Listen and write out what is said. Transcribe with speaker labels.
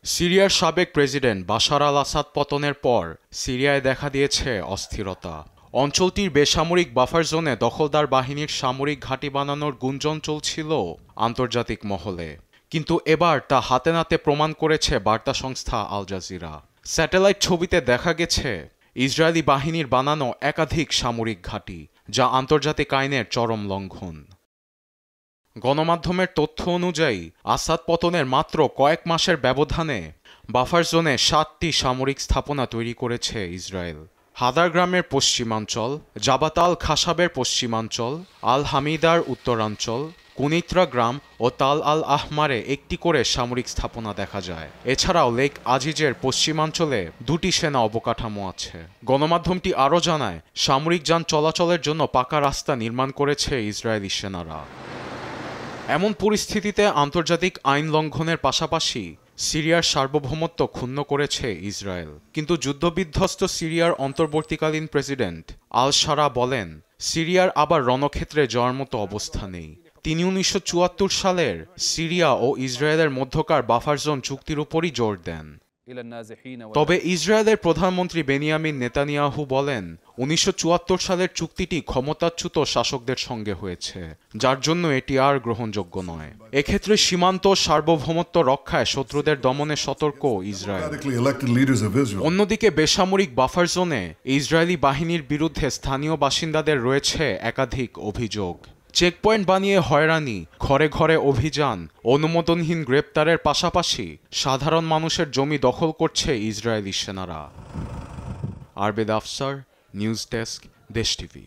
Speaker 1: সিরিয়ার সাবেক president Bashar আল আসাদ পতনের পর সিরিয়ায় দেখা দিয়েছে অস্থিরতা। অঞ্চলটির বেসামরিক বাফার জোনে দখলদার বাহিনীর সামরিক ঘাঁটি বানানোর গুঞ্জন চলছিল আন্তর্জাতিক মহলে, কিন্তু এবার তা হাতে নাতে প্রমাণ করেছে বার্তা সংস্থা আল জাজিরা। স্যাটেলাইট ছবিতে দেখা গেছে ইসরায়েলি বাহিনীর বানানো একাধিক সামরিক ঘাঁটি, যা আন্তর্জাতিক আইনের চরম লঙ্ঘন। গণমাধ্যমের তথ্য অনুযায়ী আসাদ পতনের মাত্র কয়েক মাসের ব্যবধানে বাফার জোনে 7টি সামরিক স্থাপনা তৈরি করেছে ইসরায়েল। হাদার গ্রামের পশ্চিমাঞ্চল, জাবাত আল খাসাবের পশ্চিমাঞ্চল, আল হামিদার উত্তরাঞ্চল, কুনিত্রা গ্রাম ও তাল আল আহমারে একটি করে সামরিক স্থাপনা দেখা যায়। এছাড়াও লেক আজিজের পশ্চিমাঞ্চলে 2টি সেনা অবকাঠামো আছে। গণমাধ্যমটি আরও জানায়, সামরিক যান চলাচলের জন্য পাকা রাস্তা নির্মাণ করেছে ইসরায়েলি সেনারা। এমন পরিস্থিতিতে আন্তর্জাতিক আইন লঙ্ঘনের পাশাপাশি সিরিয়ার সার্বভৌমত্ব ক্ষুণ্ণ করেছে ইসরায়েল। কিন্তু যুদ্ধবিধ্বস্ত সিরিয়ার অন্তর্বর্তীকালীন প্রেসিডেন্ট আল শারা বলেন, সিরিয়ার আবার রণক্ষেত্রে যাওয়ার মতো অবস্থা নেই। তিনি 1974 সালের সিরিয়া ও ইসরায়েলের মধ্যকার বাফার জোন চুক্তির উপরই জোর দেন। তবে ইসরায়েলের প্রধানমন্ত্রী বেনিয়ামিন নেতানিয়াহু বলেন, 1974 সালের চুক্তিটি ক্ষমতাচ্যুত শাসকদের সঙ্গে হয়েছে, যার জন্য এটি আর গ্রহণযোগ্য নয়। এক্ষেত্রে সীমান্ত সার্বভৌমত্ব রক্ষায় শত্রুদের দমনে সতর্ক ইসরায়েল। অন্যদিকে বেসামরিক বাফার জোনে ইসরায়েলি বাহিনীর বিরুদ্ধে স্থানীয় বাসিন্দাদের রয়েছে একাধিক অভিযোগ। চেকপয়েন্ট বানিয়ে হয়রানি, ঘরে ঘরে অভিযান, অনুমোদনহীন গ্রেপ্তারের পাশাপাশি সাধারণ মানুষের জমি দখল করছে ইসরায়েলি সেনারা। আরবেদ আফসার, নিউজ ডেস্ক, দেশ টিভি।